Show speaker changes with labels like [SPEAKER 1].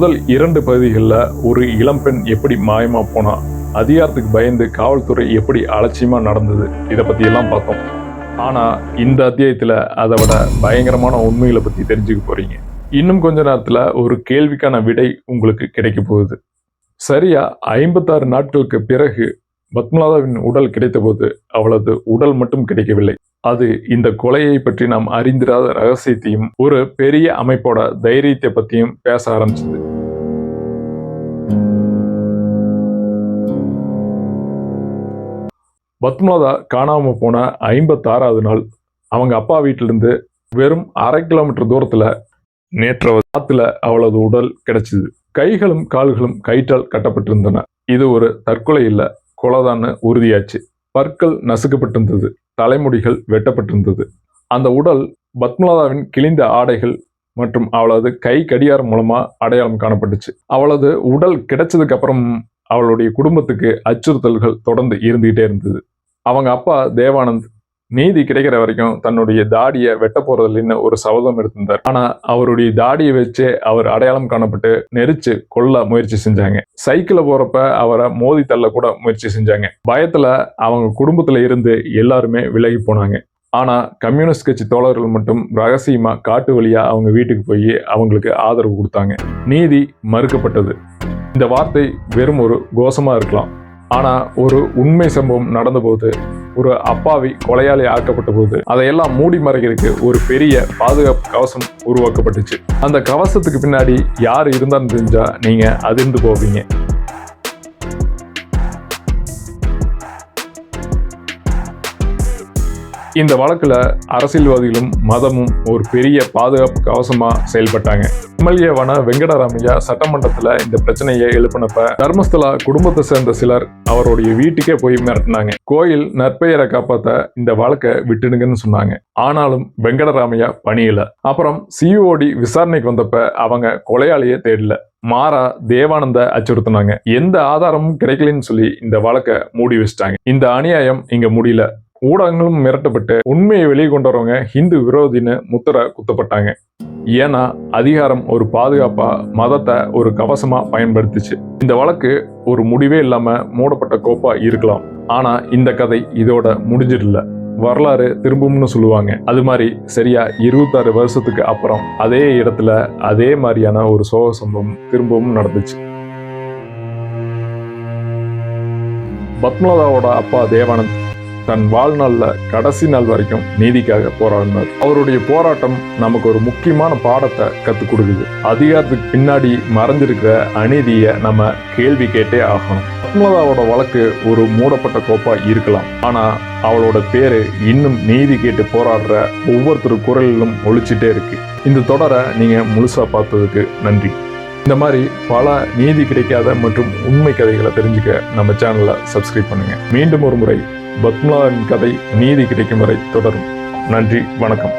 [SPEAKER 1] முதல் 2 பகுதிகளில் ஒரு இளம்பெண் எப்படி மாயமா போனா, அதிகாரத்துக்கு பயந்து காவல்துறை எப்படி அலட்சியமா நடந்தது, இதை பத்தி எல்லாம் பார்த்தோம். ஆனா இந்த அத்தியாயத்துல அதை விட பயங்கரமான உண்மைகளை பத்தி தெரிஞ்சுக்க போறீங்க. இன்னும் கொஞ்ச நேரத்துல ஒரு கேள்விக்கான விடை உங்களுக்கு கிடைக்க போகுது. சரியா 56 நாட்களுக்கு பிறகு பத்மலாதாவின் உடல் கிடைத்தபோது அவளது உடல் மட்டும் கிடைக்கவில்லை. அது இந்த கொலையை பற்றி நாம் அறிந்திராத ரகசியத்தையும் ஒரு பெரிய அமைப்போட தைரியத்தை பத்தியும் பேச ஆரம்பிச்சது. பத்மலாதா காணாம போன 56வது நாள் அவங்க அப்பா வீட்டிலிருந்து வெறும் 1/2 கிலோமீட்டர் தூரத்துல நேற்று ஆத்துல அவளது உடல் கிடைச்சது. கைகளும் கால்களும் கயிற்றால் கட்டப்பட்டிருந்தன. இது ஒரு தற்கொலை இல்ல, கொலைதான்னு உறுதியாச்சு. பற்கள் நசுக்கப்பட்டிருந்தது, தலைமுடிகள் வெட்டப்பட்டிருந்தது. அந்த உடல் பத்மலாதாவின் கிழிந்த ஆடைகள் மற்றும் அவளது கை கடிகாரம் மூலமா அடையாளம் காணப்பட்டுச்சு. அவளது உடல் கிடைச்சதுக்கு அப்புறம் அவளுடைய குடும்பத்துக்கு அச்சுறுத்தல்கள் தொடர்ந்து இருந்துகிட்டே இருந்தது. அவங்க அப்பா தேவானந்த் நீதி கிடைக்கிற வரைக்கும் தன்னுடைய தாடியை வெட்ட போறதில்லைன்னு ஒரு சபதம் எடுத்திருந்தார். ஆனா அவருடைய தாடியை வச்சு அவர் அடையாளம் காணப்பட்டு நெரிச்சு கொல்ல முயற்சி செஞ்சாங்க. சைக்கிள்ல போறப்ப அவரை மோதி தள்ள கூட முயற்சி செஞ்சாங்க. பயத்துல அவங்க குடும்பத்துல இருந்து எல்லாருமே விலகி போனாங்க. ஆனா கம்யூனிஸ்ட் கட்சி தோழர்கள் மட்டும் ரகசியமா காட்டு வழியா அவங்க வீட்டுக்கு போய் அவங்களுக்கு ஆதரவு கொடுத்தாங்க. நீதி மறுக்கப்பட்டது. இந்த வார்த்தை வெறும் ஒரு கோஷமா இருக்கலாம். ஆனா ஒரு உண்மை சம்பவம் நடந்தபோது, ஒரு அப்பாவி கொலையாளி ஆக்கப்பட்ட போது அதையெல்லாம் மூடி மறைக்கிறதுக்கு ஒரு பெரிய பாதுகாப்பு கவசம் உருவாக்கப்பட்டுச்சு. அந்த கவசத்துக்கு பின்னாடி யார் இருந்தான்னு தெரிஞ்சா நீங்க அதிர்ந்து போவீங்க. இந்த வழக்குல அரசியல்வாதிகளும் மதமும் ஒரு பெரிய பாதுகாப்பு கவசமா செயல்பட்டாங்க. எம்எல்ஏவான வெங்கடராமையா சட்டமன்றத்துல இந்த பிரச்சனையை எழுப்பினப்ப தர்மஸ்தலா குடும்பத்தை சேர்ந்த சிலர் அவருடைய வீட்டுக்கே போய் மிரட்டினாங்க. கோயில் நற்பெயரை காப்பாத்த இந்த வழக்கை விட்டுடுங்கன்னு சொன்னாங்க. ஆனாலும் வெங்கடராமையா பணியல. அப்புறம் சிஓடி விசாரணைக்கு வந்தப்ப அவங்க கொலையாளியே தேடல, மாறா தேவானந்த அச்சுறுத்தினாங்க. எந்த ஆதாரமும் கிடைக்கலன்னு சொல்லி இந்த வழக்கை மூடி வச்சிட்டாங்க. இந்த அநியாயம் இங்க முடியல. ஊடகங்களும் மிரட்டப்பட்டு உண்மையை வெளியே கொண்டு வரவங்க ஹிந்து விரோதின்னு முத்திரை குத்தப்பட்டாங்க. ஏன்னா அதிகாரம் ஒரு பாதுகாப்பா, மதத்தை ஒரு கவசமா பயன்படுத்துச்சு. இந்த வழக்கு ஒரு முடிவே இல்லாம மூடப்பட்ட கோப்பா இருக்கலாம். ஆனா இந்த கதை இதோட முடிஞ்சிடல. வரலாறு திரும்பும்னு சொல்லுவாங்க. அது மாதிரி சரியா 26 வருஷத்துக்கு அப்புறம் அதே இடத்துல அதே மாதிரியான ஒரு சோக சம்பவம் திரும்பவும் நடந்துச்சு. பத்மலாதாவோட அப்பா தேவானந்த் தன் வாழ்நாள்ல கடைசி நாள் வரைக்கும் நீதிக்காக போராடினார். அவருடைய போராட்டம் நமக்கு ஒரு முக்கியமான பாடத்தை கத்துக் கொடுக்குது. அதிகாரத்துக்கு பின்னாடி மறைஞ்சிருக்கிற அநீதியை நம்ம கேள்வி கேட்டே ஆகணும். பத்மலாதாவோட வழக்கு ஒரு மூடப்பட்ட கோப்பா இருக்கலாம். ஆனா அவளோட பேரு இன்னும் நீதி கேட்டு போராடுற ஒவ்வொருத்தர் குரலிலும் ஒழிச்சிட்டே இருக்கு. இந்த தொடரை நீங்க முழுசா பார்த்ததுக்கு நன்றி. இந்த மாதிரி பல நீதி கிடைக்காத மற்றும் உண்மை கதைகளை தெரிஞ்சுக்க நம்ம சேனலை சப்ஸ்கிரைப் பண்ணுங்க. மீண்டும் ஒரு முறை பத்மலாதாவின் கதை நீதி கிடைக்கும் வரை தொடரும். நன்றி, வணக்கம்.